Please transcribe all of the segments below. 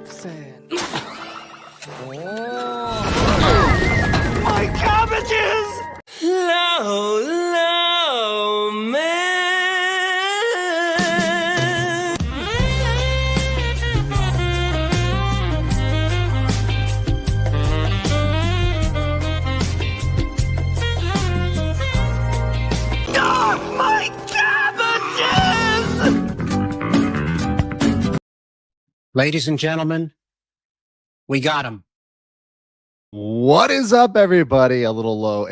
Fan. My cabbages! Low, low, man. Ah, my cabbages! Ladies and gentlemen, we got him. What is up, everybody? A little low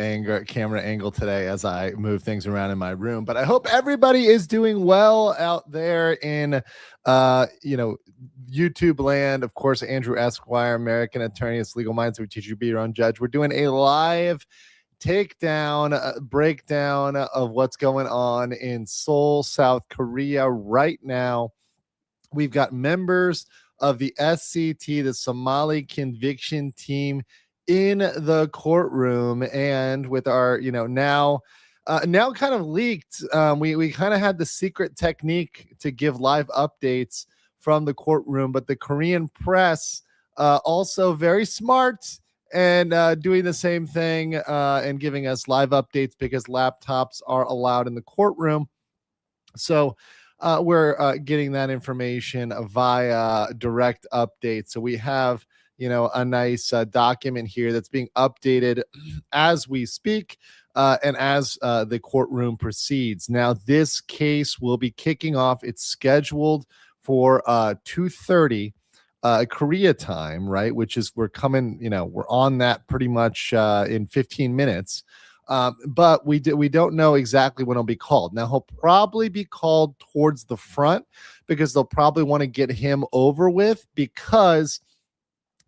camera angle today as I move things around in my room, but I hope everybody is doing well out there in YouTube land. Of course, Andrew Esquire, American attorney, it's Legal Minds, we teach you to be your own judge. We're doing a live takedown, breakdown of what's going on in Seoul, South Korea right now. We've got members of the SCT, the Somali conviction team, in the courtroom, and with our now kind of leaked, we kind of had the secret technique to give live updates from the courtroom, but the Korean press also very smart and doing the same thing and giving us live updates because laptops are allowed in the courtroom. So we're getting that information via direct updates. So we have a nice document here that's being updated as we speak and as the courtroom proceeds. Now, this case will be kicking off. It's scheduled for 2:30 Korea time, right? Which is we're on that pretty much in 15 minutes. But we don't know exactly when he'll be called. Now, he'll probably be called towards the front because they'll probably want to get him over with, because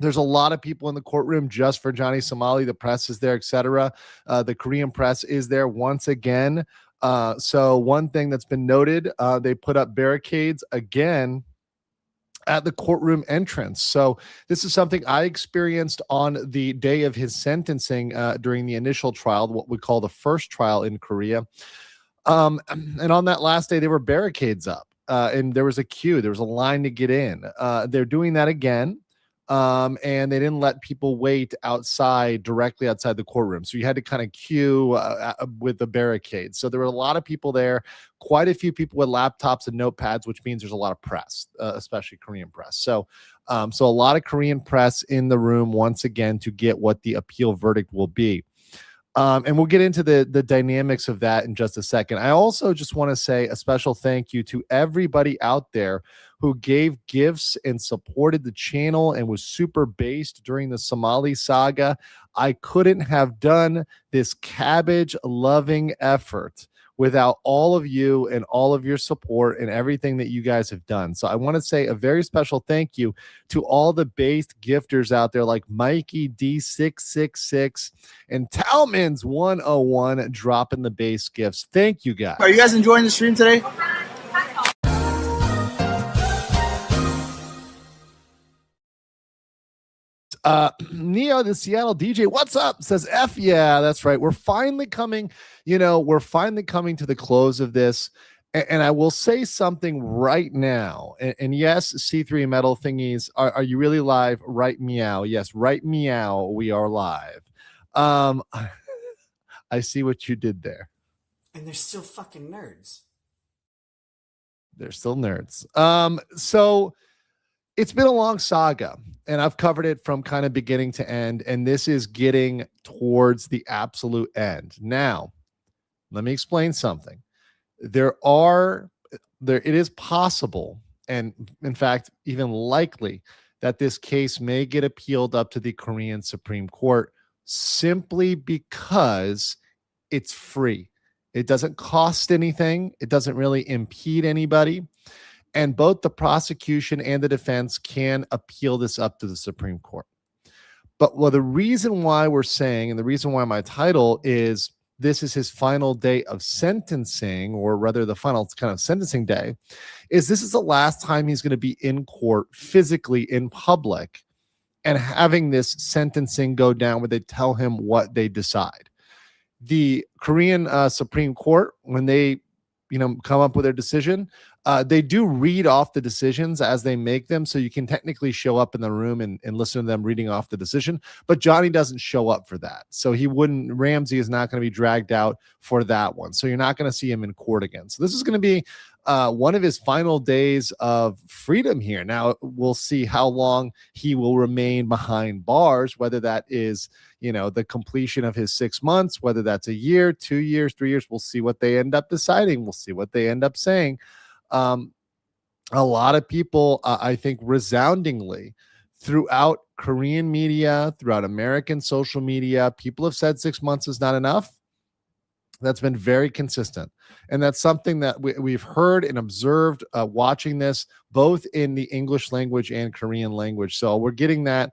there's a lot of people in the courtroom just for Johnny Somali. The press is there, etc. The Korean press is there once again. So one thing that's been noted, they put up barricades again at the courtroom entrance. So this is something I experienced on the day of his sentencing during the initial trial, what we call the first trial in Korea. And on that last day, there were barricades up and there was a queue. There was a line to get in. They're doing that again. And they didn't let people wait directly outside the courtroom. So you had to kind of queue with the barricades. So there were a lot of people there, quite a few people with laptops and notepads, which means there's a lot of press, especially Korean press. So a lot of Korean press in the room once again to get what the appeal verdict will be. And we'll get into the dynamics of that in just a second. I also just want to say a special thank you to everybody out there who gave gifts and supported the channel and was super based during the Somali saga. I couldn't have done this cabbage loving effort without all of you and all of your support and everything that you guys have done. So I want to say a very special thank you to all the based gifters out there like Mikey D666 and Talmans 101 dropping the base gifts. Thank you guys. Are you guys enjoying the stream today? Neo, the Seattle DJ, what's up? Says F. Yeah, that's right. We're finally coming, to the close of this. And I will say something right now. And yes, C3 metal thingies, are you really live? Right meow. Yes, right meow. We are live. I see what you did there. And they're still fucking nerds. They're still nerds. So it's been a long saga, and I've covered it from kind of beginning to end, and this is getting towards the absolute end. Now, let me explain something. It is possible, and in fact, even likely, that this case may get appealed up to the Korean Supreme Court simply because it's free. It doesn't cost anything. It doesn't really impede anybody. And both the prosecution and the defense can appeal this up to the Supreme Court. But the reason why we're saying, and the reason why my title is this is his final day of sentencing, or rather the final kind of sentencing day, is this is the last time he's going to be in court physically in public and having this sentencing go down where they tell him what they decide. The Korean Supreme Court, when they come up with their decision, They do read off the decisions as they make them, so you can technically show up in the room and listen to them reading off the decision. But Johnny doesn't show up for that, so he wouldn't. Ramsey is not going to be dragged out for that one, so you're not going to see him in court again. So this is going to be one of his final days of freedom here. Now we'll see how long he will remain behind bars, whether that is, the completion of his 6 months, whether that's a year, 2 years, 3 years. We'll see what they end up deciding. We'll see what they end up saying. A lot of people, I think, resoundingly throughout Korean media, throughout American social media, people have said 6 months is not enough. That's been very consistent. And that's something that we've heard and observed watching this, both in the English language and Korean language. So we're getting that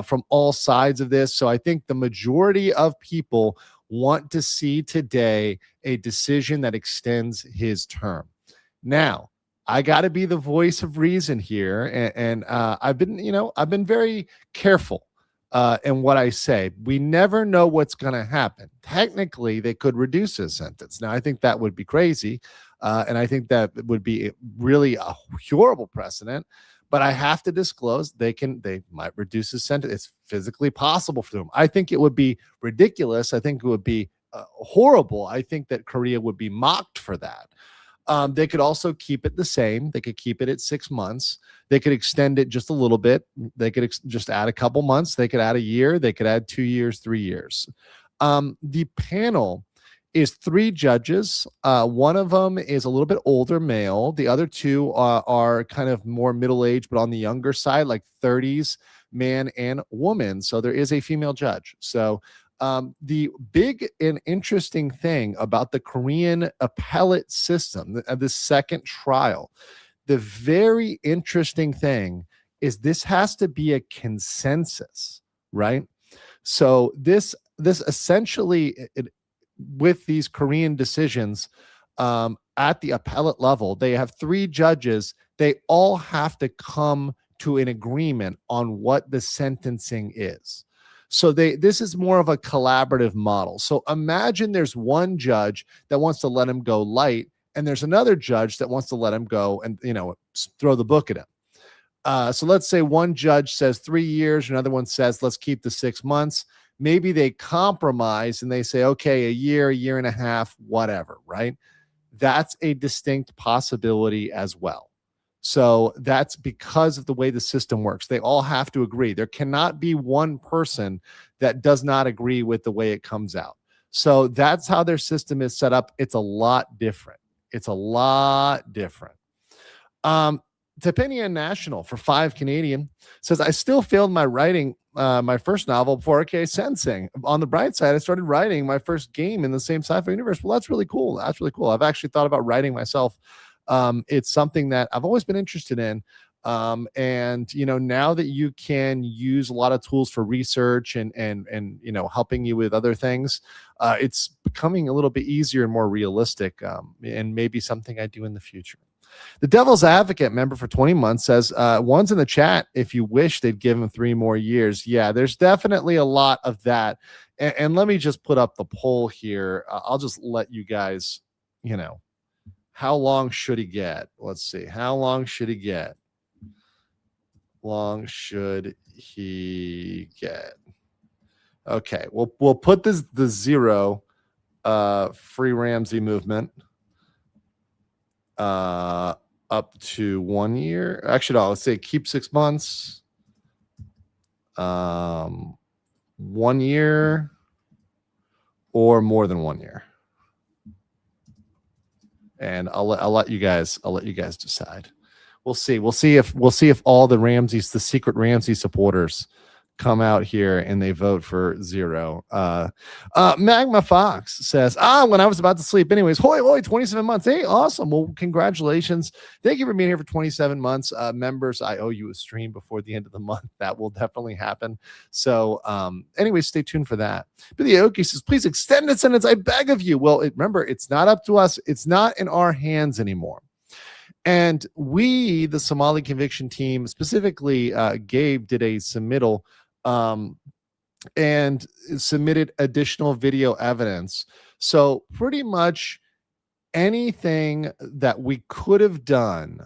from all sides of this. So I think the majority of people want to see today a decision that extends his term. Now, I got to be the voice of reason here, and I've been very careful in what I say. We never know what's going to happen. Technically, they could reduce his sentence. Now, I think that would be crazy, and I think that would be really a horrible precedent. But I have to disclose they might reduce his sentence. It's physically possible for them. I think it would be ridiculous. I think it would be horrible. I think that Korea would be mocked for that. They could also keep it the same. They could keep it at 6 months. They could extend it just a little bit. They could just add a couple months. They could add a year. They could add 2 years, 3 years. The panel is 3 judges. One of them is a little bit older male. The other 2 are kind of more middle-aged, but on the younger side, like 30s, man and woman. So there is a female judge. So the big and interesting thing about the Korean appellate system, the second trial, the very interesting thing is this has to be a consensus, right? So this essentially, with these Korean decisions at the appellate level, they have 3 judges. They all have to come to an agreement on what the sentencing is. So this is more of a collaborative model. So imagine there's one judge that wants to let him go light, and there's another judge that wants to let him go and throw the book at him. So let's say one judge says 3 years, another one says let's keep the 6 months. Maybe they compromise and they say, okay, a year and a half, whatever, right? That's a distinct possibility as well. So that's because of the way the system works. They all have to agree. There cannot be one person that does not agree with the way it comes out. So that's how their system is set up. It's a lot different. Tepinian National for 5 Canadian says, I still failed my writing my first novel before sensing. On the bright side, I started writing my first game in the same sci-fi universe. Well, that's really cool. I've actually thought about writing myself. It's something that I've always been interested in. And now that you can use a lot of tools for research and helping you with other things, it's becoming a little bit easier and more realistic, and maybe something I do in the future. The Devil's Advocate member for 20 months says, one's in the chat if you wish they'd give him 3 more years. Yeah, there's definitely a lot of that. And let me just put up the poll here. I'll just let you guys, how long should he get? Let's see. How long should he get? Okay, we'll put the 0 free Ramsey movement up to 1 year. Actually, no, let's say keep 6 months, 1 year, or more than 1 year. And I'll let you guys decide. We'll see if all the secret Ramsey supporters come out here and they vote for 0. Magma Fox says, when I was about to sleep anyways. Hoy, 27 months. Hey, awesome. Well, congratulations. Thank you for being here for 27 months. Members, I owe you a stream before the end of the month. That will definitely happen. So anyways, stay tuned for that. Billy Oki says, please extend the sentence, I beg of you. Well, remember, it's not up to us. It's not in our hands anymore. And we, the Somali conviction team, specifically Gabe, did a submittal and submitted additional video evidence. So pretty much anything that we could have done,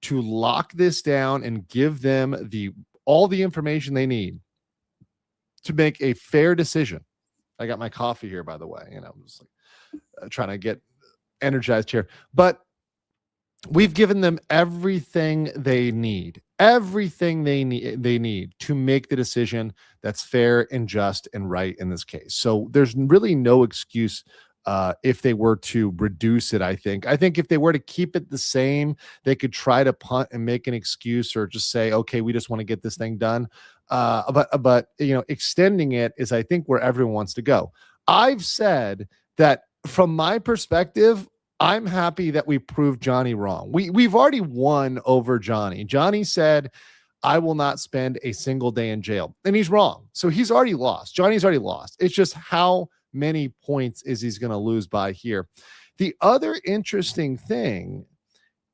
to lock this down and give them all the information they need to make a fair decision. I got my coffee here, by the way, I'm just like trying to get energized here, but we've given them everything they need to make the decision that's fair and just and right in this case. So there's really no excuse if they were to reduce it. I think if they were to keep it the same, they could try to punt and make an excuse or just say, okay, we just want to get this thing done. But extending it is, I think, where everyone wants to go. I've said that from my perspective, I'm happy that we proved Johnny wrong. We've already won over Johnny. Johnny said, I will not spend a single day in jail. And he's wrong. So he's already lost. Johnny's already lost. It's just how many points is he's going to lose by here. The other interesting thing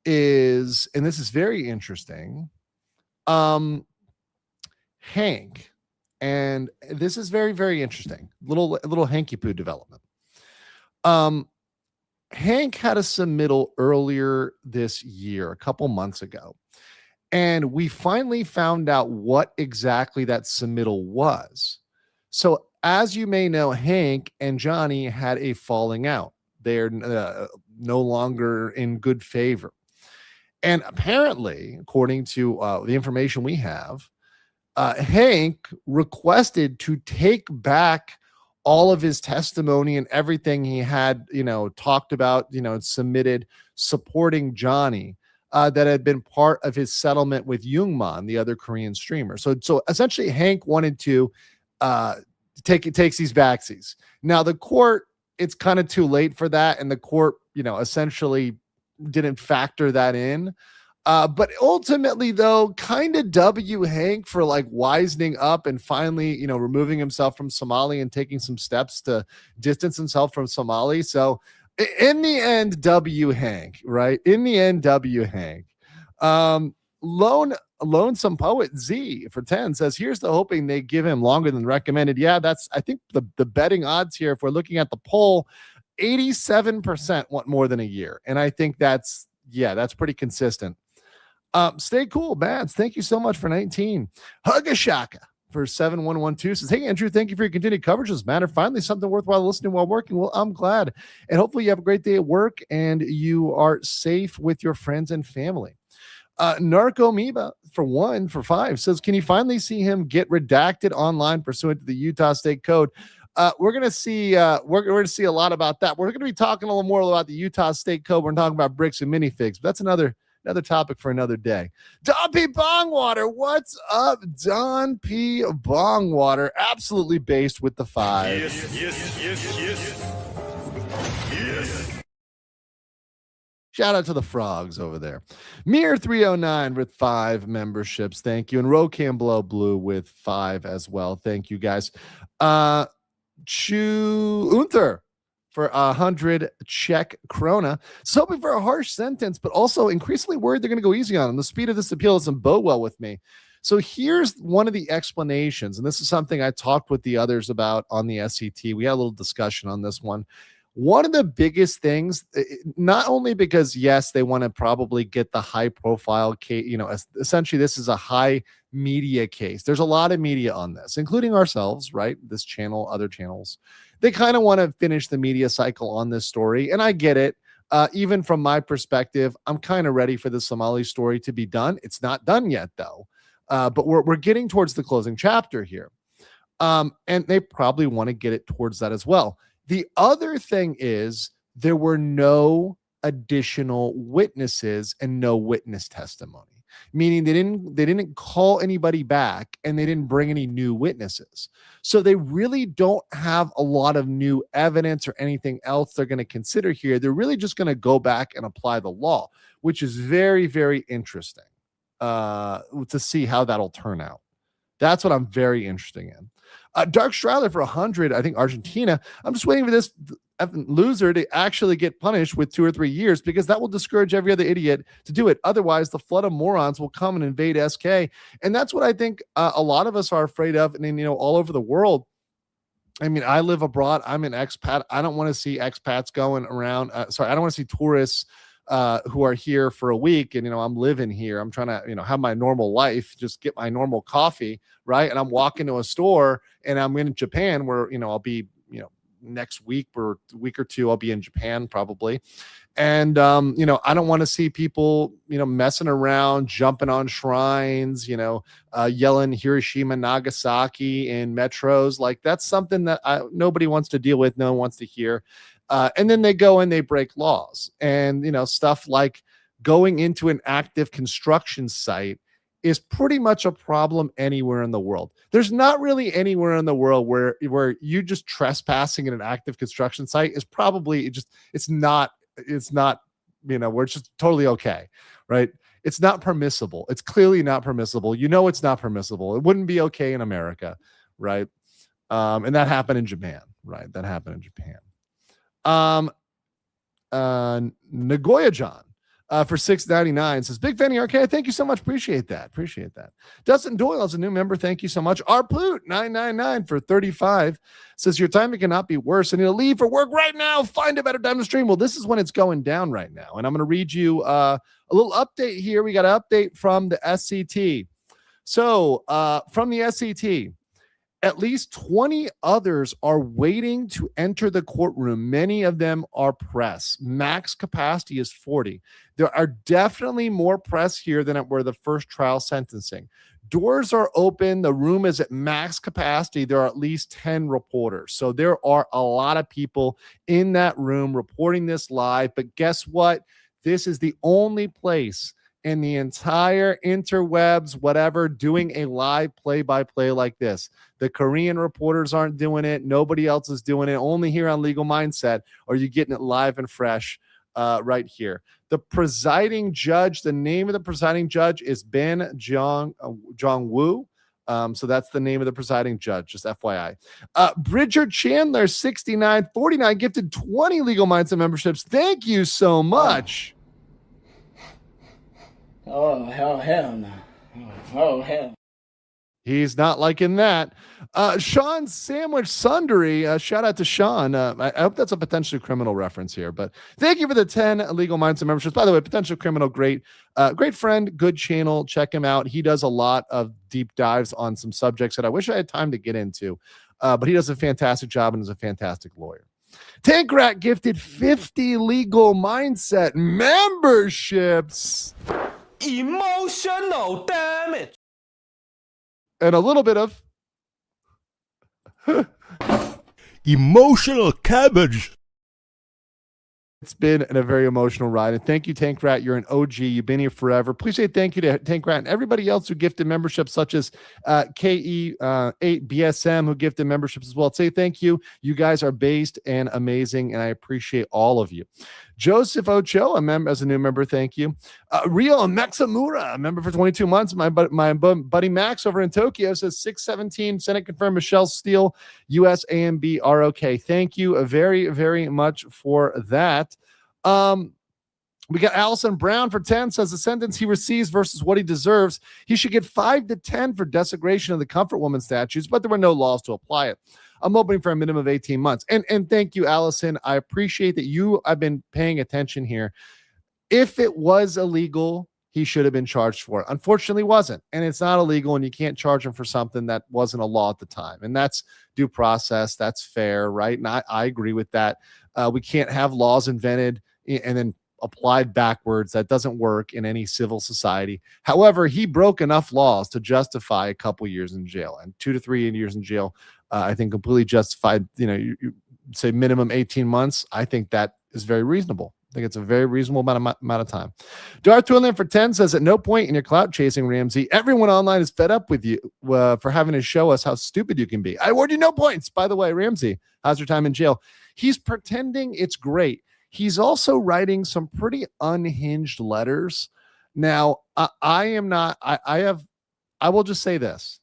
is, and this is very interesting, Hank, and this is very, very interesting. Little hanky poo development. Hank had a submittal earlier this year, a couple months ago, and we finally found out what exactly that submittal was. So as you may know, Hank and Johnny had a falling out. They're no longer in good favor. And apparently, according to the information we have, Hank requested to take back all of his testimony and everything he had, talked about, submitted supporting Johnny, that had been part of his settlement with Jungman, the other Korean streamer. So essentially, Hank wanted to takes these backsies. Now the court, it's kind of too late for that, and the court, essentially didn't factor that in. But ultimately, though, kind of W Hank for like wisening up and finally, removing himself from Somali and taking some steps to distance himself from Somali. So in the end, W Hank, right? In the end, W Hank. Lonesome Poet Z for 10 says, here's the hoping they give him longer than recommended. Yeah, that's, I think the betting odds here, if we're looking at the poll, 87% want more than a year. And I think that's pretty consistent. Stay cool, Bads. Thank you so much for 19. Hugashaka for 7112 says, hey, Andrew, thank you for your continued coverage. This matter. Finally, something worthwhile listening while working. Well, I'm glad. And hopefully you have a great day at work and you are safe with your friends and family. Narco Amoeba for 5 says, can you finally see him get redacted online pursuant to the Utah State Code? We're going to see a lot about that. We're going to be talking a little more about the Utah State Code. We're talking about bricks and minifigs, but that's another topic for another day. Don P. Bongwater, what's up, Don P. Bongwater? Absolutely based with the 5. Yes. Shout out to the frogs over there. Mir 309 with 5 memberships. Thank you. And Rocam Blow Blue with 5 as well. Thank you, guys. Chu Unther for 100 Czech krona. So hoping for a harsh sentence, but also increasingly worried they're going to go easy on him. The speed of this appeal doesn't bode well with me. So here's one of the explanations, and this is something I talked with the others about on the SCT. We had a little discussion on this one. One of the biggest things, not only because, yes, they want to probably get the high profile case, essentially this is a high media case. There's a lot of media on this, including ourselves, right? This channel, other channels. They kind of want to finish the media cycle on this story. And I get it. Even from my perspective, I'm kind of ready for the Somali story to be done. It's not done yet, though. But we're getting towards the closing chapter here. And they probably want to get it towards that as well. The other thing is there were no additional witnesses and no witness testimony, meaning they didn't call anybody back and they didn't bring any new witnesses. So they really don't have a lot of new evidence or anything else they're going to consider here. They're really just going to go back and apply the law, which is very, very interesting to see how that'll turn out. That's what I'm very interested in. Dark Striler for 100, I think Argentina. I'm just waiting for this loser to actually get punished with 2 or 3 years, because that will discourage every other idiot to do it. Otherwise, the flood of morons will come and invade SK. And that's what I think a lot of us are afraid of. And then, all over the world, I mean, I live abroad. I'm an expat. I don't want to see expats going around. I don't want to see tourists who are here for a week and, I'm living here. I'm trying to, have my normal life, just get my normal coffee, right? And I'm walking to a store and I'm in Japan where, I'll be, next week or week or two, I'll be in Japan probably. And, I don't want to see people, messing around, jumping on shrines, yelling Hiroshima, Nagasaki in metros. Like that's something that nobody wants to deal with. No one wants to hear. And then they go and they break laws and, stuff like going into an active construction site is pretty much a problem anywhere in the world. There's not really anywhere in the world where you just trespassing in an active construction site is probably it's not, where it's just totally okay, right? It's not permissible. It's clearly not permissible. It's not permissible. It wouldn't be okay in America, right? And that happened in Japan, right? That happened in Japan. Nagoya John for $6.99 says, big fan of RK. Thank you so much. Appreciate that. Dustin Doyle is a new member. Thank you so much. Arploot 999 for 35 says, your timing cannot be worse. I need to leave for work right now. Find a better time to stream. Well, this is when it's going down right now. And I'm going to read you a little update here. We got an update from the SCT. So from the SCT, at least 20 others are waiting to enter the courtroom. Many of them are press. Max capacity is 40. There are definitely more press here than at where the first trial sentencing. Doors are open. The room is at max capacity. There are at least 10 reporters. So there are a lot of people in that room reporting this live. But guess what? This is the only place in the entire interwebs, whatever, doing a live play-by-play like this. The Korean reporters aren't doing it. Nobody else is doing it. Only here on Legal Mindset are you getting it live and fresh right here. The presiding judge, the name of the presiding judge is Ben Jong-woo. So that's the name of the presiding judge, just FYI. Bridger Chandler, 6949, gifted 20 Legal Mindset memberships. Thank you so much. Oh, hell no. Oh, hell. He's not liking that. Sean Sandwich Sundry, shout out to Sean. I hope that's a potentially criminal reference here, but thank you for the 10 Legal Mindset memberships. By the way, potential criminal, great friend, good channel. Check him out. He does a lot of deep dives on some subjects that I wish I had time to get into, but he does a fantastic job and is a fantastic lawyer. Tank Rat gifted 50 Legal Mindset memberships. Emotional damage. And a little bit of emotional cabbage. It's been a very emotional ride. And thank you, Tank Rat. You're an OG. You've been here forever. Please say thank you to Tank Rat and everybody else who gifted memberships, such as KE8BSM, who gifted memberships as well. Say thank you. You guys are based and amazing, and I appreciate all of you. Joseph Ocho, a member as a new member, thank you. Rio Maxamura, a member for 22 months. My buddy Max over in Tokyo says 617, Senate confirmed Michelle Steele, US AMB are okay. Thank you very, very much for that. We got Allison Brown for 10, says the sentence he receives versus what he deserves. He should get 5 to 10 for desecration of the Comfort Woman statutes, but there were no laws to apply it. I'm hoping for a minimum of 18 months. And thank you, Allison. I appreciate that you have been paying attention here. If it was illegal, he should have been charged for it. Unfortunately, wasn't. And it's not illegal, and you can't charge him for something that wasn't a law at the time. And that's due process. That's fair, right? And I agree with that. We can't have laws invented and then applied backwards. That doesn't work in any civil society. However, he broke enough laws to justify a couple years in jail, and 2 to 3 years in jail. I think completely justified. You say minimum 18 months. I think that is very reasonable. I think it's a very reasonable amount of time. Darth Twillian for 10 says, at no point in your clout chasing, Ramsey, everyone online is fed up with you for having to show us how stupid you can be. I award you no points. By the way, Ramsey, how's your time in jail? He's pretending it's great. He's also writing some pretty unhinged letters. Now, I will just say this.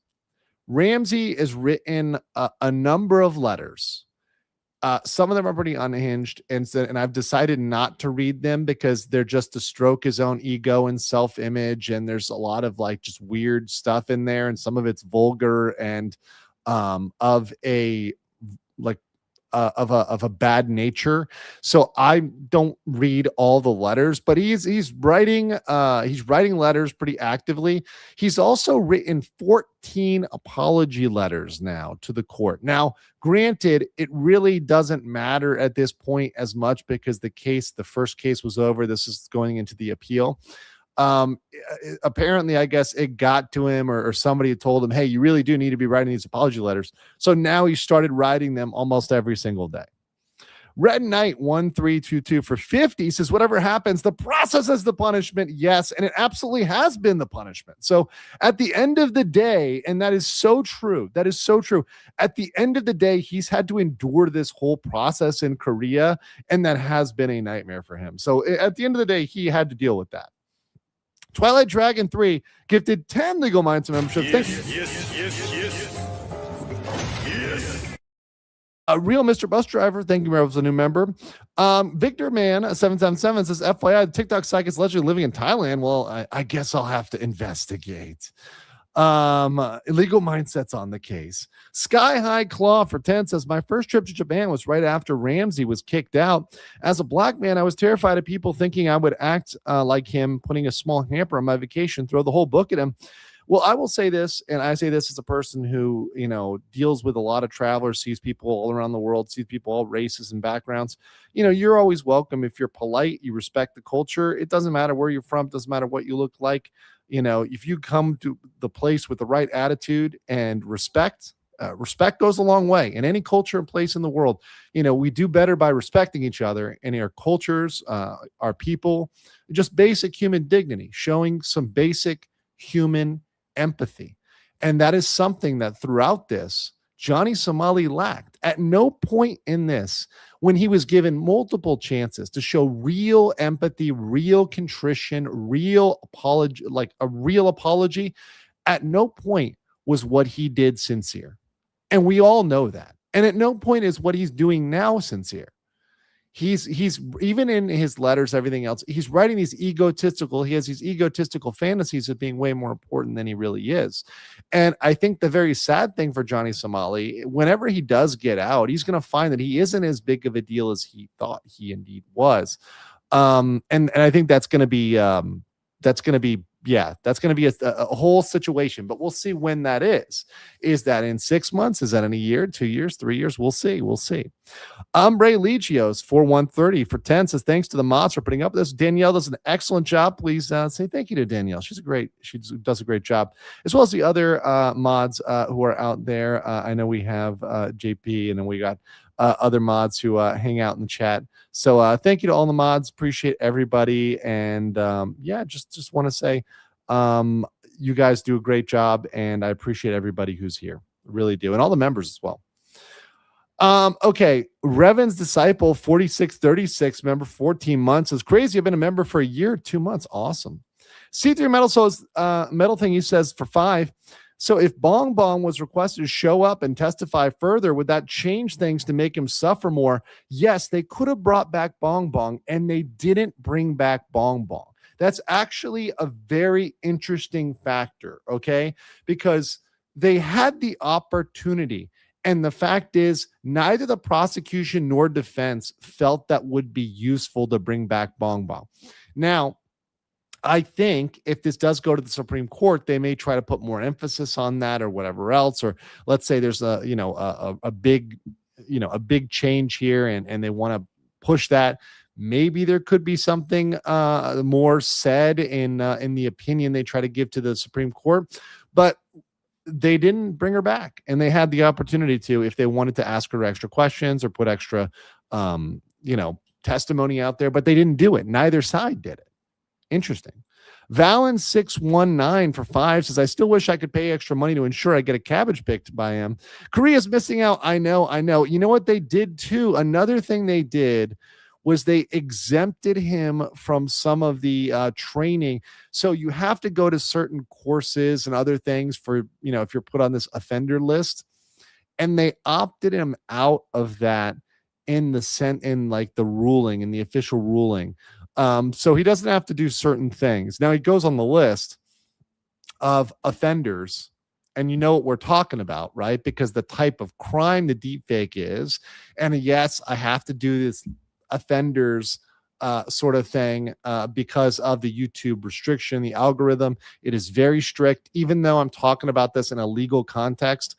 Ramsey has written a number of letters. Some of them are pretty unhinged, and I've decided not to read them because they're just to stroke his own ego and self-image, and there's a lot of like just weird stuff in there, and some of it's vulgar and of a like of a bad nature. So I don't read all the letters, but he's writing letters pretty actively. He's also written 14 apology letters now to the court. Now, granted, it really doesn't matter at this point as much because the first case was over. This is going into the appeal. Apparently, I guess it got to him, or somebody told him, hey, you really do need to be writing these apology letters. So now he started writing them almost every single day. Red Knight 1322 for 50 says, whatever happens, the process is the punishment. Yes, and it absolutely has been the punishment. So at the end of the day, and that is so true, at the end of the day, he's had to endure this whole process in Korea, and that has been a nightmare for him. So at the end of the day, he had to deal with that. Twilight Dragon 3 gifted 10 Legal Minds memberships. Thank you. Real Mr. Bus Driver, thank you very much as a new member. Victor Man 777 says, FYI, the TikTok psych is allegedly living in Thailand. Well, I guess I'll have to investigate. Illegal Mindsets on the case. Sky High Claw for 10 says, my first trip to Japan was right after Ramsey was kicked out. As a black man, I was terrified of people thinking I would act like him, putting a small hamper on my vacation, throw the whole book at him. Well, I will say this, and I say this as a person who, deals with a lot of travelers, sees people all around the world, sees people all races and backgrounds. You're always welcome if you're polite, you respect the culture. It doesn't matter where you're from, doesn't matter what you look like. If you come to the place with the right attitude and respect goes a long way in any culture and place in the world. We do better by respecting each other and our cultures, our people, just basic human dignity, showing some basic human empathy. And that is something that throughout this, Johnny Somali lacked. At no point in this, when he was given multiple chances to show real empathy, real contrition, real apology, like a real apology, at no point was what he did sincere. And we all know that. And at no point is what he's doing now sincere. He's even in his letters, everything else, he's writing he has these egotistical fantasies of being way more important than he really is. And I think the very sad thing for Johnny Somali, whenever he does get out, he's going to find that he isn't as big of a deal as he thought he indeed was. And I think that's going to be a whole situation, but we'll see when that is. Is that in 6 months? Is that in a year, 2 years, 3 years? We'll see. Umbre Legios 4130 for 10 says, thanks to the mods for putting up with this. Danielle does an excellent job. Please say thank you to Danielle. She does a great job, as well as the other mods who are out there. I know we have JP, and then we got other mods who hang out in the chat. So thank you to all the mods. Appreciate everybody. And just want to say you guys do a great job, and I appreciate everybody who's here. Really do. And all the members as well. Okay. Revan's Disciple 4636, member 14 months. It's crazy. I've been a member for a year, 2 months. Awesome. C3 Metal Souls Metal Thing, he says for 5. So if Bong Bong was requested to show up and testify further, would that change things to make him suffer more? Yes, they could have brought back Bong Bong, and they didn't bring back Bong Bong. That's actually a very interesting factor, okay? Because they had the opportunity, and the fact is neither the prosecution nor defense felt that would be useful to bring back Bong Bong. Now, I think if this does go to the Supreme Court, they may try to put more emphasis on that or whatever else. Or let's say there's a big change here, and they want to push that. Maybe there could be something more said in the opinion they try to give to the Supreme Court, but they didn't bring her back, and they had the opportunity to, if they wanted to ask her extra questions or put extra, testimony out there, but they didn't do it. Neither side did it. Interesting. Valen 619 for 5 says, I still wish I could pay extra money to ensure I get a cabbage picked by him. Korea's missing out. I know. You know what they did too? Another thing they did was they exempted him from some of the training. So you have to go to certain courses and other things for, if you're put on this offender list, and they opted him out of that in the ruling, in the official ruling. So he doesn't have to do certain things. Now he goes on the list of offenders And you know what we're talking about, right? Because the type of crime the deepfake is. And yes, I have to do this offenders sort of thing because of the YouTube restriction, the algorithm. It is very strict. Even though I'm talking about this in a legal context,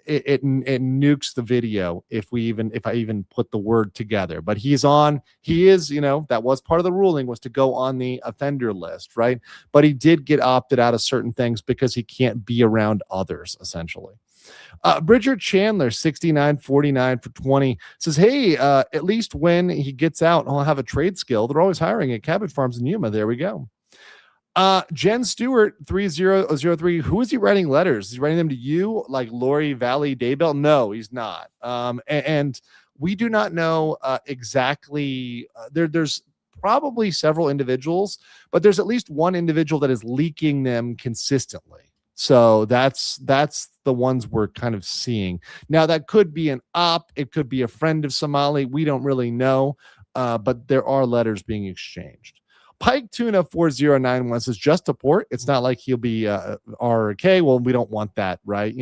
it nukes the video if I even put the word together. But he is, that was part of the ruling, was to go on the offender list, right? But he did get opted out of certain things because he can't be around others, essentially. Bridger Chandler, 6949 for 20, says, hey, at least when he gets out, he'll have a trade skill. They're always hiring at cabbage farms in Yuma. There we go. Jen Stewart 3003, who is he writing letters? Is he writing them to you, like Lori Valley Daybell? No, he's not. And we do not know exactly. There's probably several individuals, but there's at least one individual that is leaking them consistently. So that's the ones we're kind of seeing. Now, that could be an op. It could be a friend of Somali. We don't really know, but there are letters being exchanged. Pike Tuna 4091 says, just a port. It's not like he'll be RK. Well, we don't want that, right?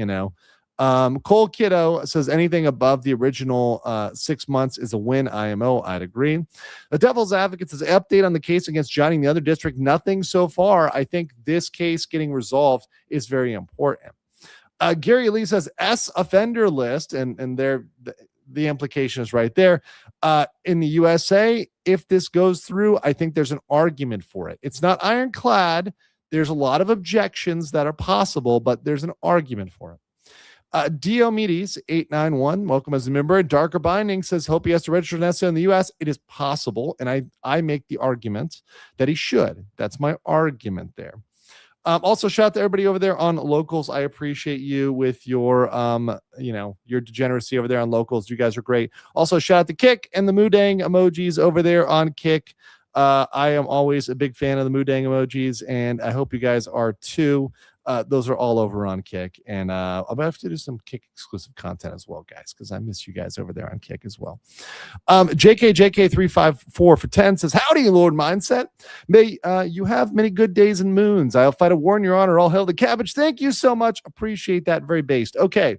Cole Kiddo says, anything above the original 6 months is a win. IMO, I'd agree. The Devil's Advocate says, update on the case against Johnny in the other district. Nothing so far. I think this case getting resolved is very important. Gary Lee says, S offender list, and the implication is right there. In the USA, if this goes through, I think there's an argument for it. It's not ironclad. There's a lot of objections that are possible, but there's an argument for it. Diomedes 891, welcome as a member. Darker Binding says, hope he has to register an SA in the US. It is possible, and I make the argument that he should. That's my argument there. Also, shout out to everybody over there on Locals. I appreciate you with your your degeneracy over there on Locals. You guys are great. Also, shout out to Kick and the Moodang emojis over there on Kick. I am always a big fan of the Moodang emojis, and I hope you guys are too. Those are all over on Kick, and I'll have to do some Kick exclusive content as well, guys, because I miss you guys over there on Kick as well. JK354 for 10 says, howdy, Lord Mindset. May you have many good days and moons. I'll fight a war in your honor. All hail the cabbage. Thank you so much. Appreciate that. Very based. Okay,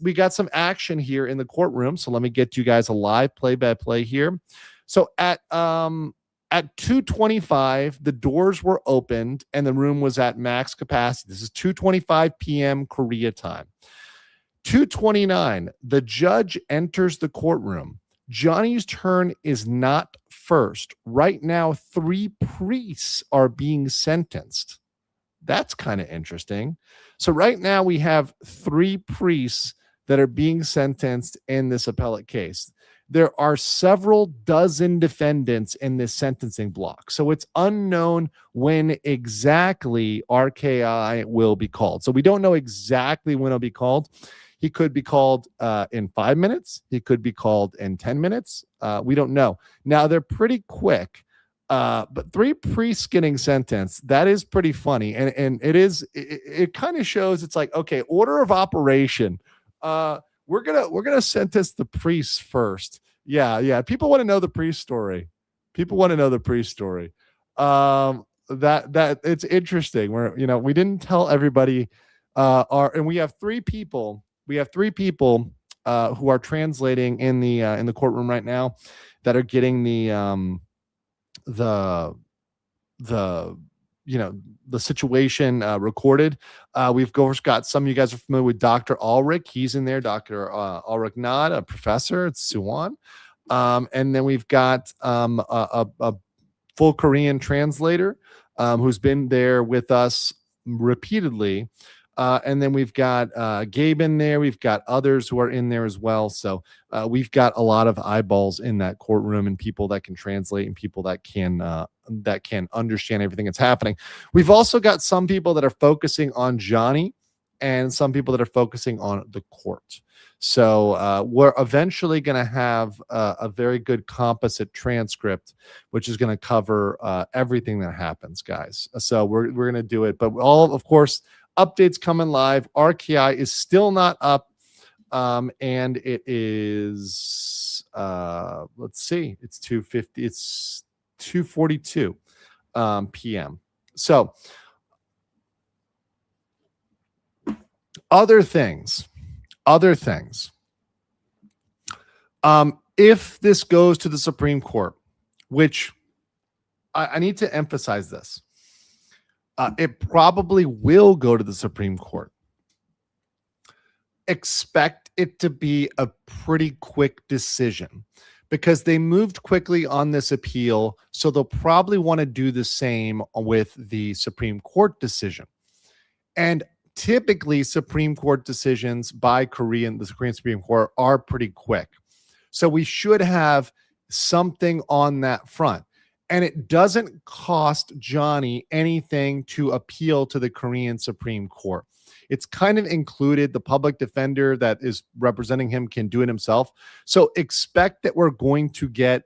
we got some action here in the courtroom, so let me get you guys a live play-by-play here. So at 2:25, the doors were opened and the room was at max capacity. This is 2:25 p.m. Korea time. 2:29, the judge enters the courtroom. Johnny's turn is not first. Right now, 3 priests are being sentenced. That's kind of interesting. So right now we have 3 priests that are being sentenced in this appellate case. There are several dozen defendants in this sentencing block. So it's unknown when exactly RKI will be called. So we don't know exactly when it'll be called. He could be called in 5 minutes. He could be called in 10 minutes. We don't know. Now, they're pretty quick. But 3 priests getting sentenced, that is pretty funny. And it kind of shows, it's like, okay, order of operation. We're gonna sentence the priests first. Yeah. People want to know the priest story. That it's interesting. We didn't tell everybody. And we have 3 people. We have 3 people who are translating in the courtroom right now that are getting the situation recorded. We've of course got some of you guys are familiar with Dr. Ulrich. He's in there. Dr. Ulrich Nod, a professor. It's Suwon. And then we've got a full Korean translator who's been there with us repeatedly. And then we've got Gabe in there. We've got others who are in there as well. So we've got a lot of eyeballs in that courtroom and people that can translate and people that can understand everything that's happening. We've also got some people that are focusing on Johnny and some people that are focusing on the court. So we're eventually going to have a very good composite transcript, which is going to cover everything that happens, guys. So we're going to do it. But of course, updates coming live. RKI is still not up. And it is, let's see, it's 2:50. It's 2:42 p.m. So Other things. If this goes to the Supreme Court, which I need to emphasize this, it probably will go to the Supreme Court. Expect it to be a pretty quick decision because they moved quickly on this appeal. So they'll probably want to do the same with the Supreme Court decision. And typically, Supreme Court decisions by the Korean Supreme Court are pretty quick. So we should have something on that front. And it doesn't cost Johnny anything to appeal to the Korean Supreme Court. It's kind of included. The public defender that is representing him can do it himself. So expect that we're going to get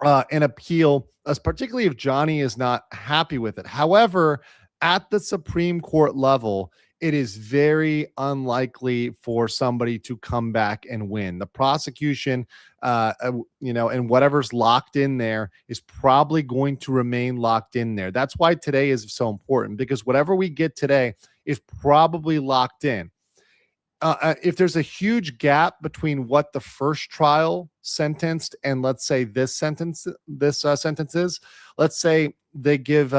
an appeal, particularly if Johnny is not happy with it. However, at the Supreme Court level, it is very unlikely for somebody to come back and win. The prosecution, and whatever's locked in there is probably going to remain locked in there. That's why today is so important, because whatever we get today is probably locked in. If there's a huge gap between what the first trial sentenced and let's say this sentence is, let's say they give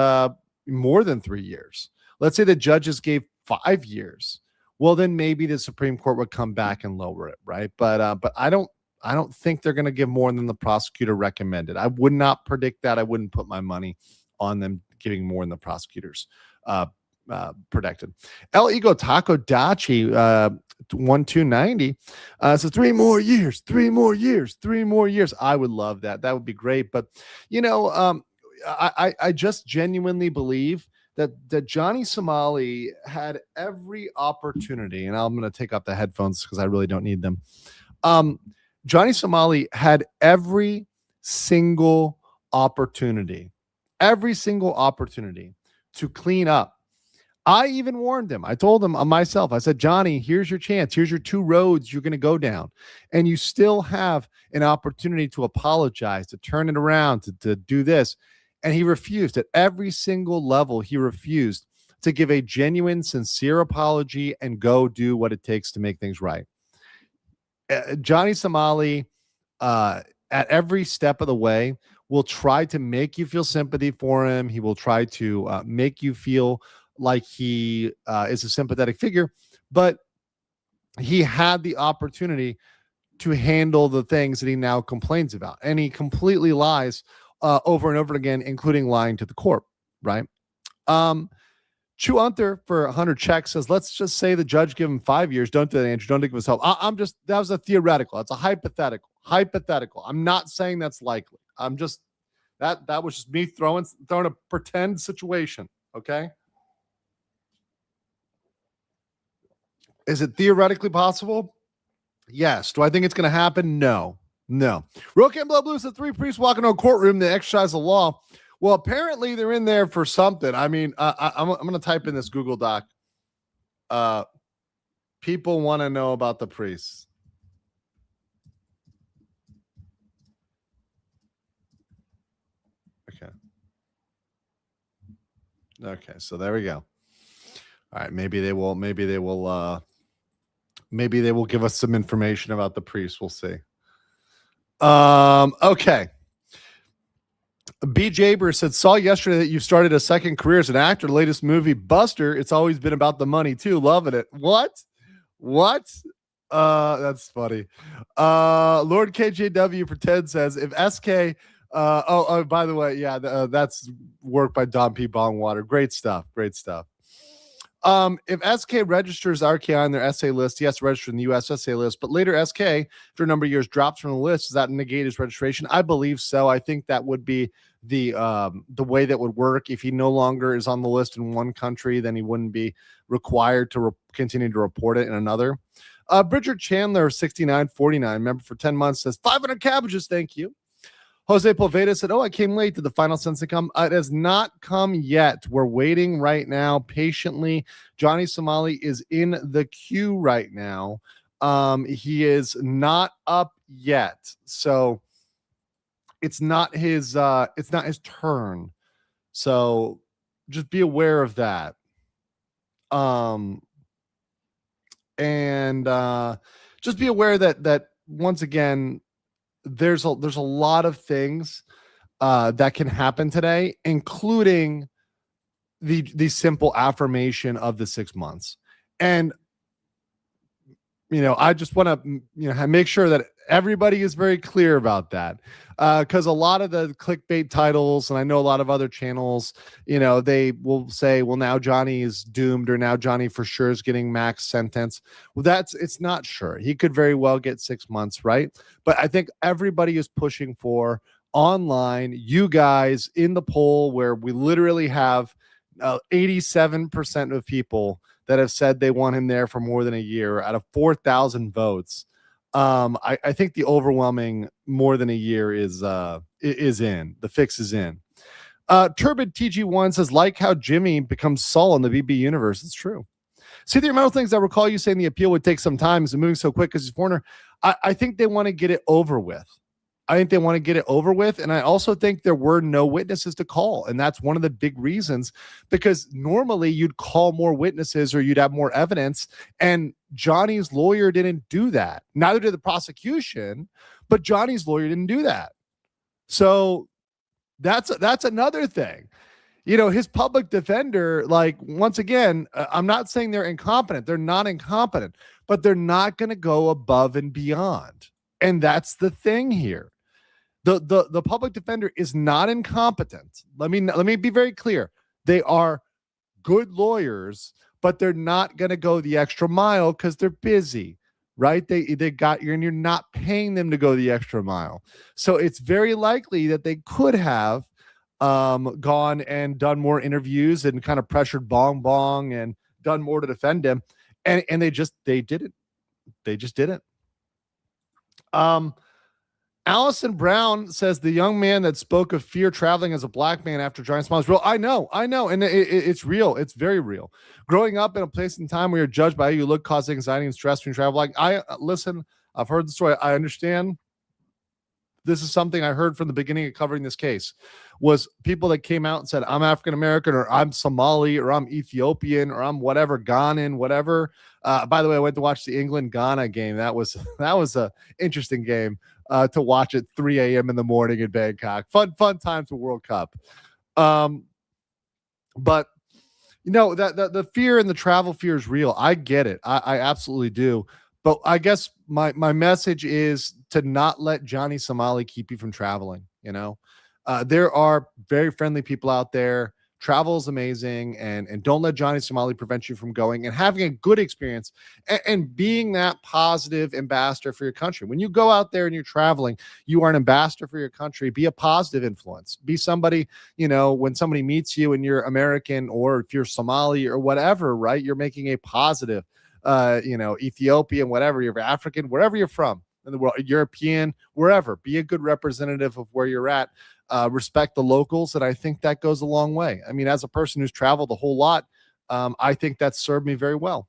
more than 3 years. Let's say the judges gave 5 years. Well, then maybe the Supreme Court would come back and lower it, right? But I don't think they're going to give more than the prosecutor recommended. I would not predict that. I wouldn't put my money on them giving more than the prosecutors predicted. El Ego Taco Dachi 1290 so 3 more years. I would love that. That would be great. But I just genuinely believe that Johnny Somali had every opportunity, and I'm going to take off the headphones because I really don't need them. Johnny Somali had every single opportunity to clean up. I even warned him. I told him myself, I said, Johnny, here's your chance. Here's your 2 roads you're going to go down. And you still have an opportunity to apologize, to turn it around, to do this. And he refused at every single level. He refused to give a genuine, sincere apology and go do what it takes to make things right. Johnny Somali, at every step of the way, will try to make you feel sympathy for him. He will try to make you feel like he is a sympathetic figure. But he had the opportunity to handle the things that he now complains about. And he completely lies over and over again, including lying to the court, right? Chu Unter for 100 checks says, let's just say the judge give him 5 years. Don't do that, Andrew. Don't give us help. That was a theoretical. It's a hypothetical. I'm not saying that's likely. I'm just, that was just me throwing a pretend situation. Okay. Is it theoretically possible? Yes. Do I think it's going to happen? No. Rook and Blood Blue says 3 priests walk into a courtroom to exercise the law. Well, apparently they're in there for something. I mean, I'm going to type in this Google Doc. People want to know about the priests. Okay. So there we go. All right. Maybe they will give us some information about the priests. We'll see. Okay. B. Jaber said, saw yesterday that you started a second career as an actor. Latest movie, Buster. It's always been about the money too. Loving it. What? That's funny. Lord KJW for 10 says, if SK, by the way, yeah, that's work by Don P. Bongwater. Great stuff. If SK registers RKI on their essay list, he has to register in the U.S. essay list, but later SK, after a number of years, drops from the list. Does that negate his registration? I believe so. I think that would be the way that would work. If he no longer is on the list in one country, then he wouldn't be required to continue to report it in another. Bridger Chandler, 6949, member for 10 months, says 500 cabbages. Thank you. Jose Poveda said, I came late. Did the final sentence come? It has not come yet. We're waiting right now patiently. Johnny Somali is in the queue right now. He is not up yet. So it's not his turn. So just be aware of that. and just be aware that once again, there's a lot of things that can happen today, including the simple affirmation of the 6 months. And I just want to make sure that everybody is very clear about that, because a lot of the clickbait titles, and I know a lot of other channels, they will say, well, now Johnny is doomed, or now Johnny for sure is getting max sentence. Well, it's not sure. He could very well get 6 months, right? But I think everybody is pushing for online, you guys in the poll, where we literally have 87% of people that have said they want him there for more than a year out of 4,000 votes. I think the overwhelming more than a year is in. The fix is in. Turbid TG1 says, like how Jimmy becomes Saul in the BB universe. It's true. See, the amount of things I recall you saying the appeal would take some time. Is it moving so quick because he's foreigner? I think they want to get it over with. And I also think there were no witnesses to call. And that's one of the big reasons, because normally you'd call more witnesses or you'd have more evidence. And Johnny's lawyer didn't do that. Neither did the prosecution, but Johnny's lawyer didn't do that. So that's another thing. His public defender, like, once again, I'm not saying they're incompetent. They're not incompetent, but they're not going to go above and beyond. And that's the thing here. The public defender is not incompetent. Let me be very clear. They are good lawyers, but they're not going to go the extra mile because they're busy, right? They got you, and you're not paying them to go the extra mile. So it's very likely that they could have gone and done more interviews and kind of pressured Bong Bong and done more to defend him, and they just didn't. Allison Brown says the young man that spoke of fear traveling as a black man after giant smile is real. I know. And it's real. It's very real. Growing up in a place and time where you're judged by how you look causes anxiety and stress when you travel. Like, listen, I've heard the story. I understand. This is something I heard from the beginning of covering this case, was people that came out and said, I'm African-American, or I'm Somali, or I'm Ethiopian, or I'm whatever, Ghanan, whatever. By the way, I went to watch the England-Ghana game. That was a interesting game to watch at 3 a.m. in the morning in Bangkok. Fun times for World Cup. But that the fear and the travel fear is real. I get it. I absolutely do. But I guess my message is to not let Johnny Somali keep you from traveling. There are very friendly people out there. Travel is amazing, and don't let Johnny Somali prevent you from going and having a good experience and being that positive ambassador for your country. When you go out there and you're traveling, you are an ambassador for your country. Be a positive influence. Be somebody, when somebody meets you and you're American, or if you're Somali or whatever, right? You're making a positive, Ethiopian, whatever, you're African, wherever you're from in the world, European, wherever. Be a good representative of where you're at. Respect the locals, and I think that goes a long way. I mean, as a person who's traveled a whole lot, I think that's served me very well.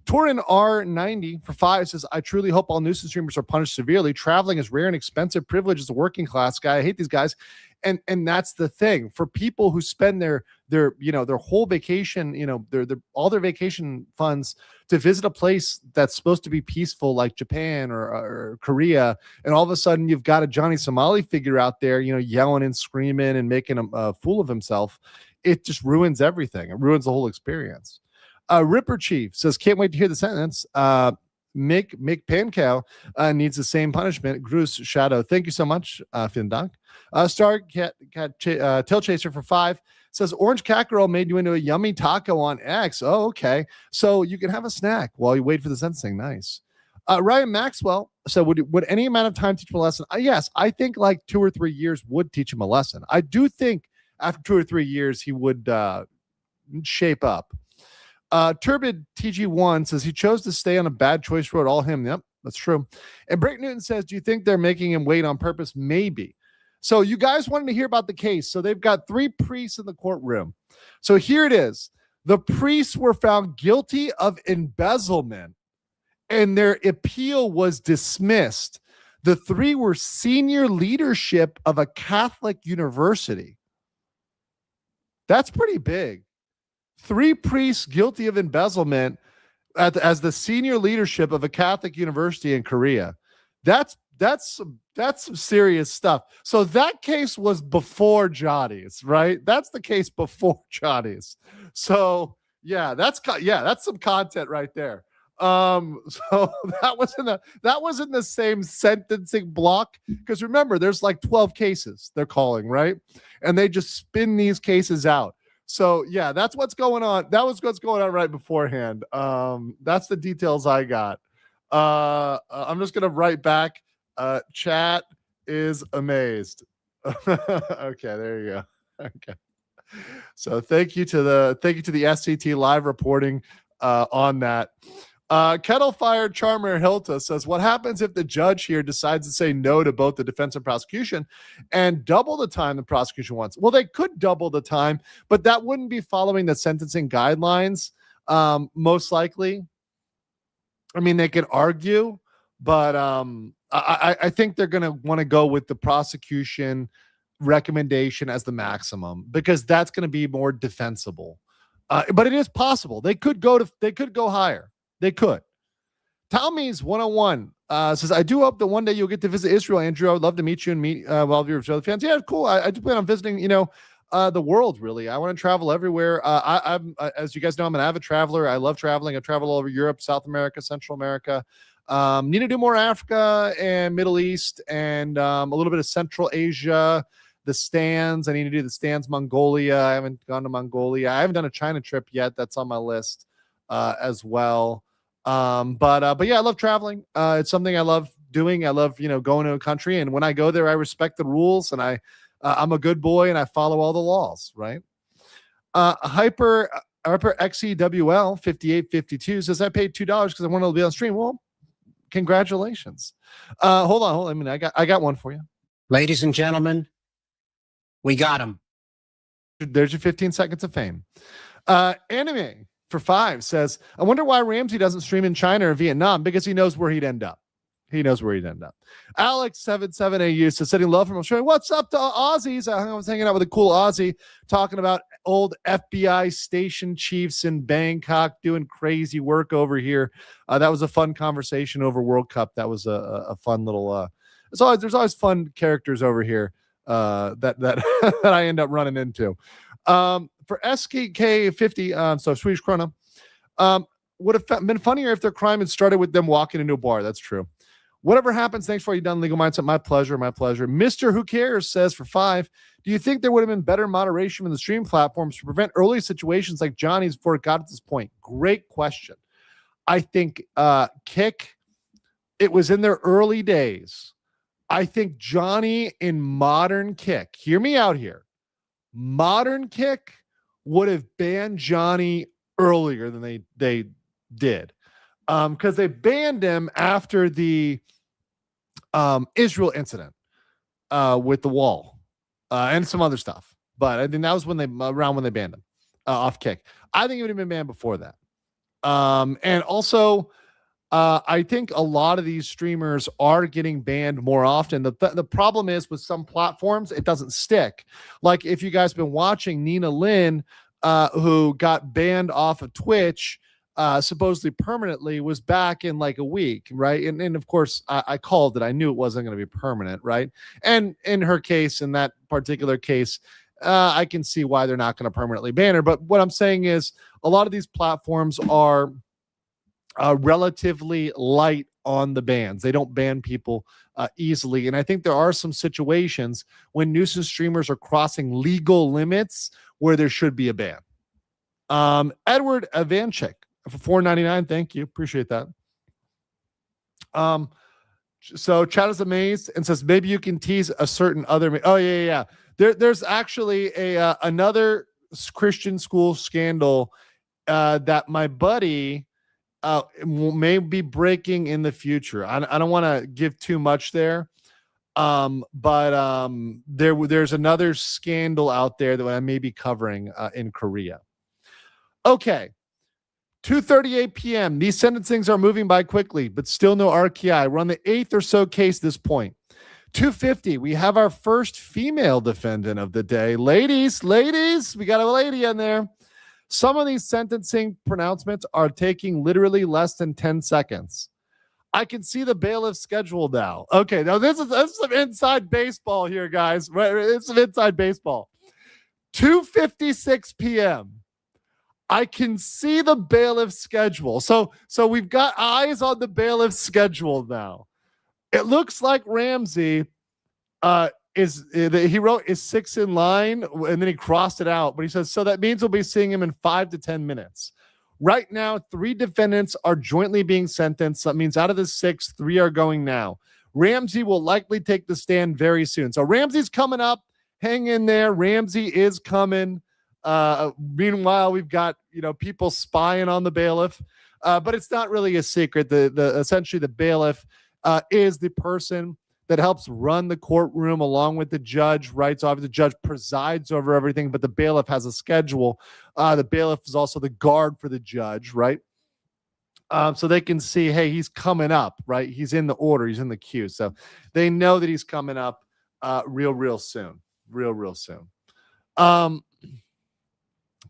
Torin R90 for 5 says, I truly hope all nuisance streamers are punished severely. Traveling is rare and expensive privilege as a working class guy. I hate these guys. And that's the thing. For people who spend their whole vacation, all their vacation funds to visit a place that's supposed to be peaceful, like Japan or Korea, and all of a sudden you've got a Johnny Somali figure out there, yelling and screaming and making a fool of himself. It just ruins everything. It ruins the whole experience. Ripper Chief says, can't wait to hear the sentence. Mick Pankow needs the same punishment. Gruce Shadow. Thank you so much, Finn Dunk. Star Cat Tail Chaser for 5 says, Orange Cat Girl made you into a yummy taco on X. Oh, okay. So you can have a snack while you wait for the sentencing. Nice. Ryan Maxwell said, would any amount of time teach him a lesson? Yes, I think like 2 or 3 years would teach him a lesson. I do think after 2 or 3 years he would shape up. Turbid TG1 says he chose to stay on a bad choice road. All him. Yep, that's true. And Brake Newton says, do you think they're making him wait on purpose? Maybe. So you guys wanted to hear about the case. So they've got 3 priests in the courtroom. So here it is. The priests were found guilty of embezzlement, and their appeal was dismissed. The 3 were senior leadership of a Catholic university. That's pretty big. 3 priests guilty of embezzlement as the senior leadership of a Catholic university in Korea. That's some serious stuff. So that case was before Johnny's, right? That's the case before Johnny's. So yeah, that's some content right there. So that was in the same sentencing block, because remember, there's like 12 cases they're calling, right? And they just spin these cases out. So yeah, that's what's going on. That was what's going on right beforehand. That's the details I got. I'm just gonna write back. Chat is amazed. Okay, there you go. Okay. So thank you to the SCT live reporting on that. Kettle Fire Charmer Hilta says, what happens if the judge here decides to say no to both the defense and prosecution and double the time the prosecution wants? Well, they could double the time, but that wouldn't be following the sentencing guidelines, most likely. I mean, they could argue, but I think they're going to want to go with the prosecution recommendation as the maximum, because that's going to be more defensible. But it is possible. They could go higher. They could. Tommy's 101 says, I do hope that one day you'll get to visit Israel, Andrew. I would love to meet you and meet all of your Israeli fans. Yeah, cool. I do plan on visiting, the world, really. I want to travel everywhere. I'm as you guys know, I'm an avid traveler. I love traveling. I travel all over Europe, South America, Central America. Need to do more Africa and Middle East, and a little bit of Central Asia, the stands. I need to do the stands, Mongolia. I haven't gone to Mongolia. I haven't done a China trip yet. That's on my list as well. But yeah, I love traveling. It's something I love doing. I love, going to a country, and when I go there, I respect the rules, and I'm a good boy, and I follow all the laws, right? Hyper XEWL 5852 says, I paid $2 because I wanted to be on stream. Well, congratulations. Hold on. I mean, I got one for you. Ladies and gentlemen, we got him. There's your 15 seconds of fame. Anime for 5 says, I wonder why Ramsey doesn't stream in China or Vietnam, because he knows where he'd end up. Alex77AU says, sending love from Australia. What's up to Aussies? I was hanging out with a cool Aussie talking about old FBI station chiefs in Bangkok doing crazy work over here. That was a fun conversation over World Cup. That was a fun little there's always fun characters over here that that I end up running into. For SKK50, so Swedish Krona, would have been funnier if their crime had started with them walking into a bar. That's true. Whatever happens, thanks for all you've done, Legal Mindset. My pleasure. Mr. Who Cares says, for 5, do you think there would have been better moderation in the stream platforms to prevent early situations like Johnny's before it got to this point? Great question. I think Kick, it was in their early days. I think Johnny in modern Kick, hear me out here, modern Kick would have banned Johnny earlier than they did, because they banned him after the Israel incident with the wall and some other stuff. But I think that was when they banned him off Kick. I think it would have been banned before that. And also, I think a lot of these streamers are getting banned more often. The problem is with some platforms, it doesn't stick. Like if you guys have been watching Nina Lynn, who got banned off of Twitch, supposedly permanently, was back in like a week, right? And of course, I called it. I knew it wasn't going to be permanent, right? And in her case, in that particular case, I can see why they're not going to permanently ban her. But what I'm saying is a lot of these platforms are relatively light on the bans. They don't ban people easily. And I think there are some situations when nuisance streamers are crossing legal limits where there should be a ban. Edward Ivanchik for $4.99. Thank you. Appreciate that. So chat is amazed and says, maybe you can tease a certain other. Oh, yeah. There's actually another Christian school scandal that my buddy may be breaking in the future. I don't want to give too much there. But there's another scandal out there that I may be covering in Korea. Okay. 2:38 p.m. These sentencings are moving by quickly, but still no RKI. We're on the 8th or so case at this point. 2:50. We have our first female defendant of the day. Ladies, we got a lady in there. Some of these sentencing pronouncements are taking literally less than 10 seconds. I can see the bailiff schedule now. Okay, now this is some inside baseball here, guys. Right, it's some inside baseball. 2:56 p.m. I can see the bailiff schedule. So we've got eyes on the bailiff schedule now. It looks like Ramsey he wrote is 6 in line, and then he crossed it out. But he says, so that means we'll be seeing him in 5 to 10 minutes. Right now, 3 defendants are jointly being sentenced. That means out of the 6, 3 are going now. Ramsey will likely take the stand very soon. So Ramsey's coming up. Hang in there. Ramsey is coming. Meanwhile, we've got people spying on the bailiff, but it's not really a secret. Essentially the bailiff is the person that helps run the courtroom along with the judge, right? So obviously the judge presides over everything, but the bailiff has a schedule. The bailiff is also the guard for the judge, right? So they can see, hey, he's coming up, right? He's in the order, he's in the queue. So they know that he's coming up real soon. Real soon.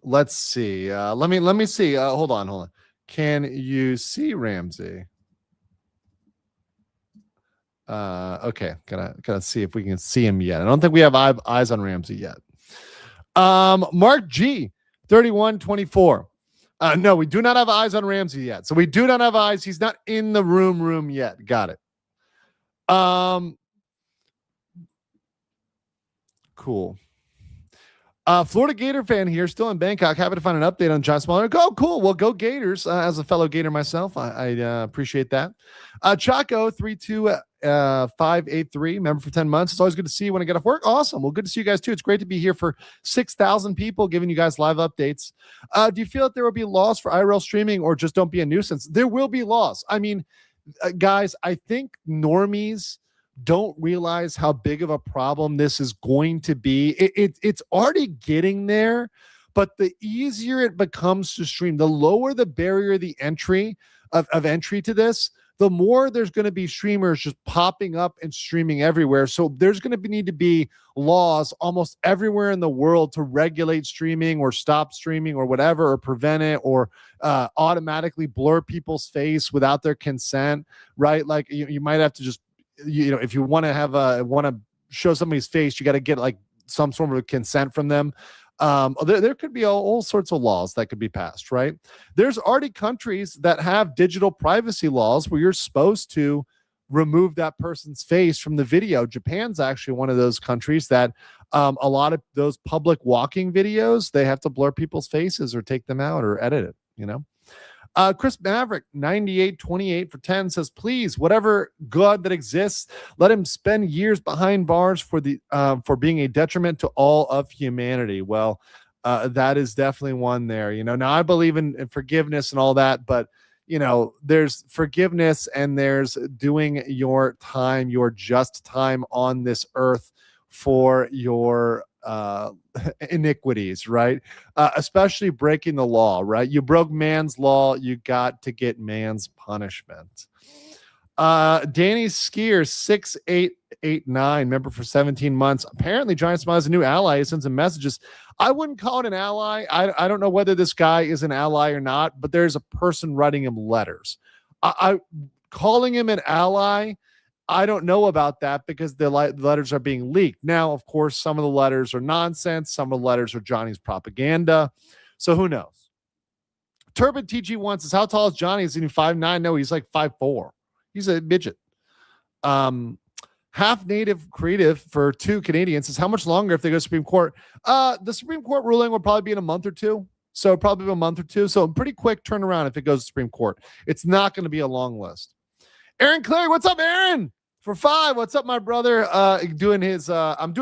Let's see. Let me see. Hold on. Can you see Ramsey? Okay, gotta see if we can see him yet. I don't think we have eyes on Ramsey yet. Mark G, 3124. No, we do not have eyes on Ramsey yet. So we do not have eyes. He's not in the room yet. Got it. Cool. Florida Gator fan here, still in Bangkok. Happy to find an update on John Smolder. Go, cool. Well, go Gators. As a fellow Gator myself, I appreciate that. Chaco 32583, member for 10 months. It's always good to see you when I get off work. Awesome. Well, good to see you guys too. It's great to be here for 6,000 people giving you guys live updates. Do you feel that there will be laws for IRL streaming, or just don't be a nuisance? There will be laws. I mean, guys, I think normies don't realize how big of a problem this is going to be. It's already getting there, but the easier it becomes to stream, the lower the barrier, the entry of entry to this, the more there's going to be streamers just popping up and streaming everywhere. So there's going to need to be laws almost everywhere in the world to regulate streaming or stop streaming or whatever, or prevent it, or automatically blur people's face without their consent, right? Like you might have to just, if you want to show somebody's face, you got to get like some sort of consent from them. There could be all sorts of laws that could be passed, right? There's already countries that have digital privacy laws where you're supposed to remove that person's face from the video. Japan's actually one of those countries that a lot of those public walking videos, they have to blur people's faces or take them out or edit it, Chris Maverick 9828 for 10 says, please, whatever God that exists, let him spend years behind bars for being a detriment to all of humanity. Well, that is definitely one there. Now I believe in forgiveness and all that, but there's forgiveness and there's doing your time, your just time on this earth for your iniquities, right? Especially breaking the law, right? You broke man's law, you got to get man's punishment. Danny Skier 6889, member for 17 months. Apparently Giant Smile is a new ally. He sends some messages. I wouldn't call it an ally. I don't know whether this guy is an ally or not, but there's a person writing him letters. I calling him an ally, I don't know about that, because the letters are being leaked. Now, of course, some of the letters are nonsense. Some of the letters are Johnny's propaganda. So who knows? Turbid TG1 says, how tall is Johnny? Is he 5'9"? No, he's like 5'4". He's a midget. Half Native Creative for 2 Canadians says, how much longer if they go to Supreme Court? The Supreme Court ruling will probably be in a month or two. So probably a month or two. So a pretty quick turnaround if it goes to Supreme Court. It's not going to be a long list. Aaron Clary, what's up, Aaron? For 5, what's up, my brother? I'm doing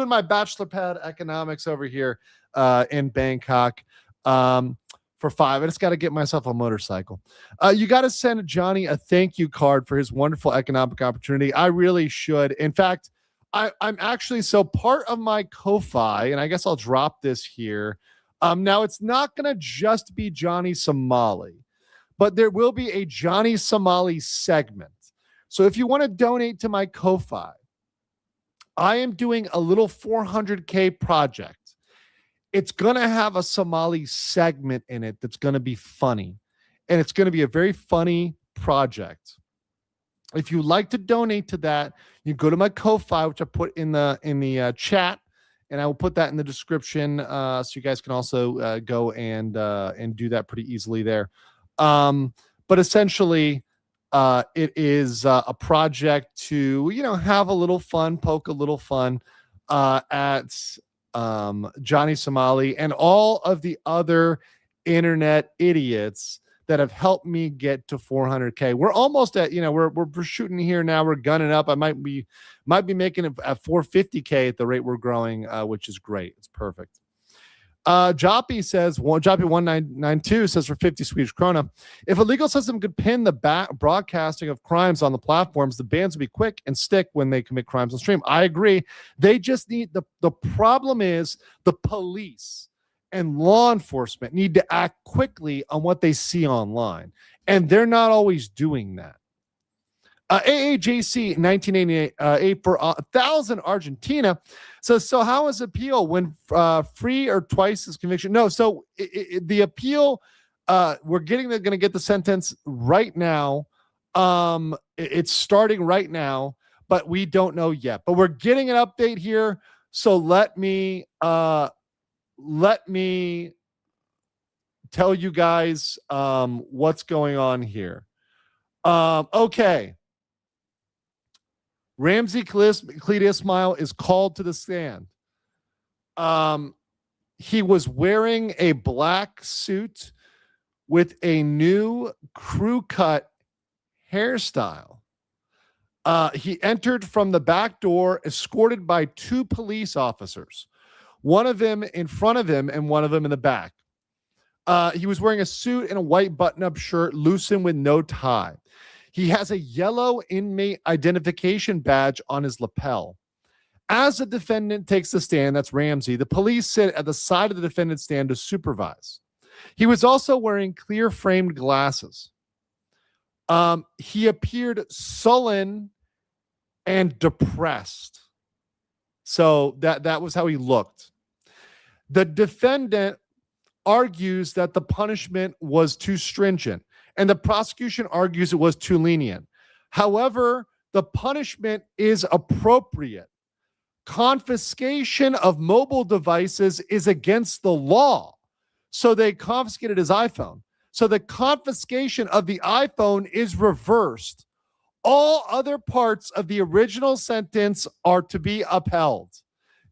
my bachelor pad economics over here in Bangkok. For 5, I just got to get myself a motorcycle. You got to send Johnny a thank you card for his wonderful economic opportunity. I really should. In fact, I'm actually, so part of my Ko-Fi, and I guess I'll drop this here. Now it's not going to just be Johnny Somali, but there will be a Johnny Somali segment. So if you want to donate to my Ko-Fi, I am doing a little 400K project. It's going to have a Somali segment in it that's going to be funny. And it's going to be a very funny project. If you like to donate to that, you go to my Ko-Fi, which I put in the chat, and I will put that in the description, so you guys can also go and do that pretty easily there. But essentially, it is a project to have a little fun, poke a little fun at Johnny Somali and all of the other internet idiots that have helped me get to 400K. We're almost at, we're shooting here now. We're gunning up. I might be making it at 450K at the rate we're growing, which is great. It's perfect. Joppy says, Joppy 1992 says for 50 Swedish krona, if a legal system could pin the broadcasting of crimes on the platforms, the bans would be quick and stick when they commit crimes on stream. I agree. They just need the problem is the police and law enforcement need to act quickly on what they see online. And they're not always doing that. AAJC 1988 for 1,000 Argentina says, so how is appeal when free or twice as conviction? No, so the appeal, we're going to get the sentence right now. It's starting right now, but we don't know yet. But we're getting an update here. So let me tell you guys what's going on here. Okay. Ramsey Khalid Ismail is called to the stand. He was wearing a black suit with a new crew cut hairstyle. He entered from the back door, escorted by 2 police officers, one of them in front of him and one of them in the back. He was wearing a suit and a white button-up shirt, loosened with no tie. He has a yellow inmate identification badge on his lapel. As the defendant takes the stand, that's Ramsey, the police sit at the side of the defendant's stand to supervise. He was also wearing clear framed glasses. He appeared sullen and depressed. So that was how he looked. The defendant argues that the punishment was too stringent, and the prosecution argues it was too lenient. However, the punishment is appropriate. Confiscation of mobile devices is against the law. So they confiscated his iPhone. So the confiscation of the iPhone is reversed. All other parts of the original sentence are to be upheld.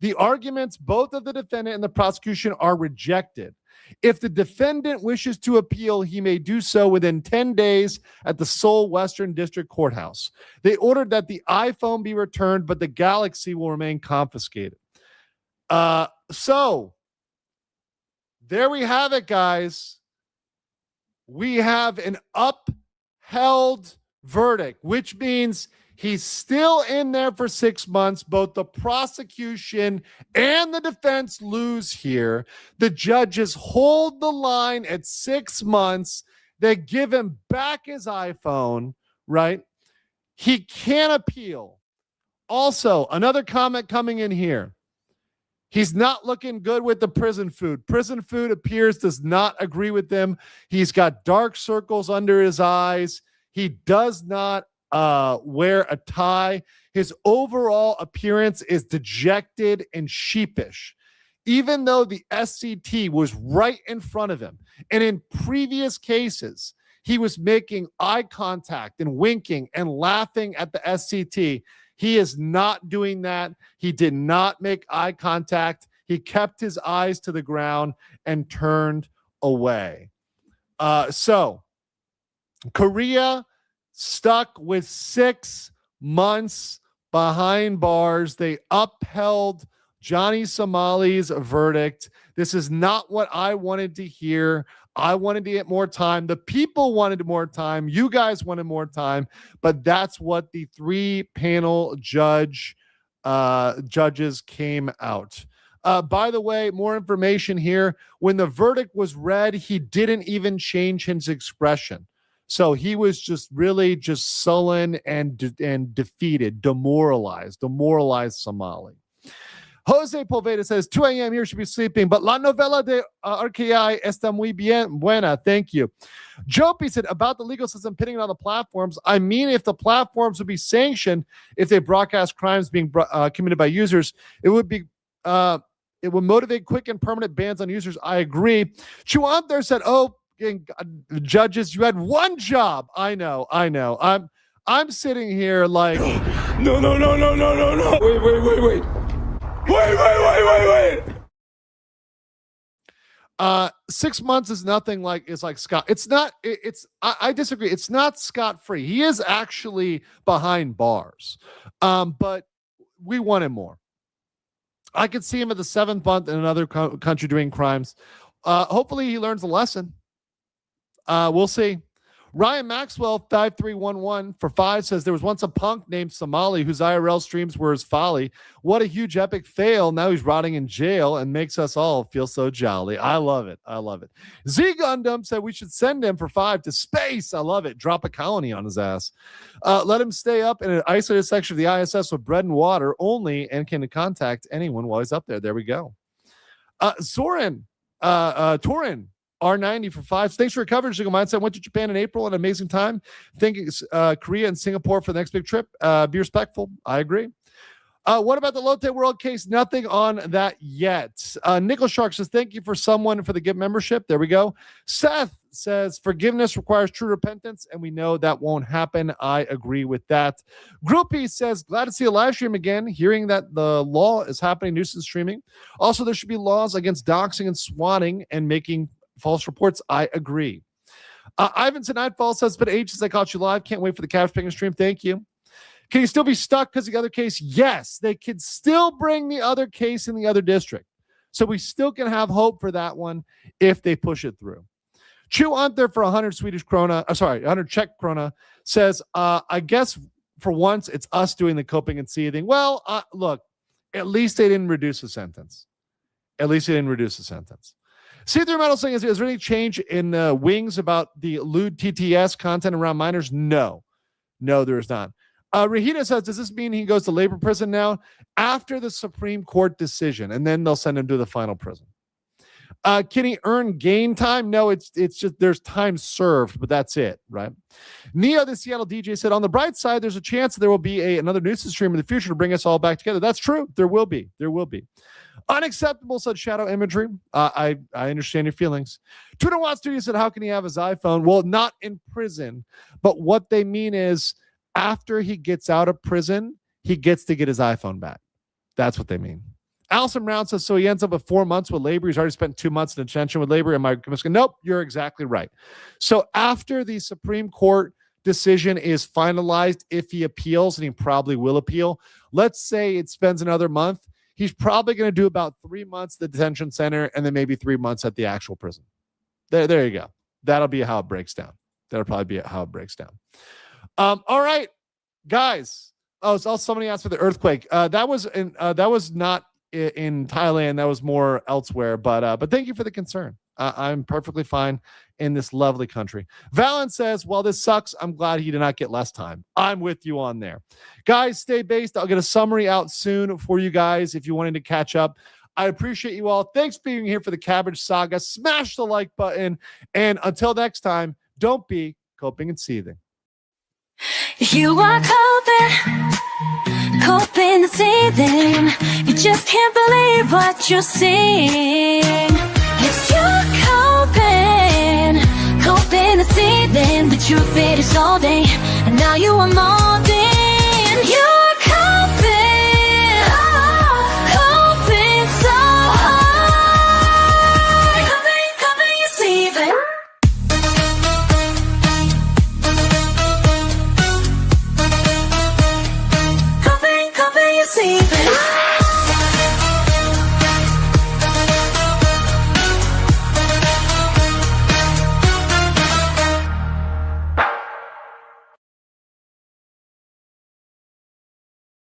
The arguments, both of the defendant and the prosecution, are rejected. If the defendant wishes to appeal, he may do so within 10 days at the Seoul Western District Courthouse. They ordered that the iPhone be returned, but the Galaxy will remain confiscated. So there we have it, guys. We have an upheld verdict, which means he's still in there for 6 months. Both the prosecution and the defense lose here. The judges hold the line at 6 months. They give him back his iPhone, right? He can't appeal. Also, another comment coming in here. He's not looking good with the prison food. Prison food does not agree with him. He's got dark circles under his eyes. He does not wear a tie. His overall appearance is dejected and sheepish, even though the SCT was right in front of him. And in previous cases, he was making eye contact and winking and laughing at the SCT. He is not doing that. He did not make eye contact. He kept his eyes to the ground and turned away. So Korea stuck with 6 months behind bars. They upheld Johnny Somali's verdict. This is not what I wanted to hear. I wanted to get more time. The people wanted more time. You guys wanted more time, but that's what the 3-panel judges came out. By the way, more information here. When the verdict was read, he didn't even change his expression. So he was just really just sullen and defeated, demoralized Somali. Jose Poveda says 2 a.m. here, should be sleeping, but la novela de RKI está muy bien buena. Thank you. Jopi said about the legal system pitting it on the platforms. I mean, if the platforms would be sanctioned if they broadcast crimes being committed by users, it would be it would motivate quick and permanent bans on users. I agree. Chuan there said, "Oh, judges, you had one job." I know. I'm sitting here like, No. Wait. Wait. 6 months is nothing like it's like Scott. It's not. I disagree. It's not scot-free. He is actually behind bars, but we want him more. I could see him at the 7th month in another country doing crimes. Hopefully, he learns a lesson. We'll see. Ryan Maxwell 5311 for 5 says there was once a punk named Somali whose IRL streams were his folly. What a huge epic fail. Now he's rotting in jail and makes us all feel so jolly. I love it. Z Gundam said we should send him for 5 to space. I love it. Drop a colony on his ass. Let him stay up in an isolated section of the ISS with bread and water only and can contact anyone while he's up there. There we go. Torin R90 for 5. Thanks for your coverage, Legal Mindset. Went to Japan in April, an amazing time. Thinking Korea and Singapore for the next big trip. Be respectful. I agree. What about the Lotte World case? Nothing on that yet. Nickel Shark says, thank you for someone for the gift membership. There we go. Seth says, forgiveness requires true repentance, and we know that won't happen. I agree with that. Groupie says, glad to see a live stream again, hearing that the law is happening, nuisance streaming. Also, there should be laws against doxing and swatting and making false reports. I agree. Ivan Nightfall says, but ages I caught you live. Can't wait for the couch picking stream. Thank you. Can you still be stuck because of the other case? Yes, they could still bring the other case in the other district. So we still can have hope for that one if they push it through. Chew on there for 100 100 Czech krona says, I guess for once it's us doing the coping and seething. Well, look, at least they didn't reduce the sentence. See-through metal saying, is there any change in Wings about the lewd TTS content around minors? No, there is not. Rahita says, does this mean he goes to labor prison now? After the Supreme Court decision, and then they'll send him to the final prison. Can he earn gain time? No, it's just there's time served, but that's it, right? Neo, the Seattle DJ, said, on the bright side, there's a chance there will be another nuisance stream in the future to bring us all back together. That's true. There will be. Unacceptable, said Shadow Imagery. I understand your feelings. Twitter Watt Studio said, how can he have his iPhone? Well, not in prison, but what they mean is after he gets out of prison, he gets to get his iPhone back. That's what they mean. Allison Brown says, so he ends up with 4 months with labor. He's already spent 2 months in detention with labor. Am I going? Nope, you're exactly right. So after the Supreme Court decision is finalized, if he appeals, and he probably will appeal, let's say it spends another month, he's probably going to do about 3 months at the detention center and then maybe 3 months at the actual prison. There you go. That'll be how it breaks down. All right, guys. Somebody asked for the earthquake. That was not in Thailand. That was more elsewhere. But thank you for the concern. I'm perfectly fine in this lovely country. Valen says, well, this sucks. I'm glad he did not get less time. I'm with you on there. Guys, stay based. I'll get a summary out soon for you guys if you wanted to catch up. I appreciate you all. Thanks for being here for the Cabbage Saga. Smash the like button. And until next time, don't be coping and seething. You are coping and seething. You just can't believe what you're seeing. Yes, you're coping and seething. The truth it is all day, and now you are more.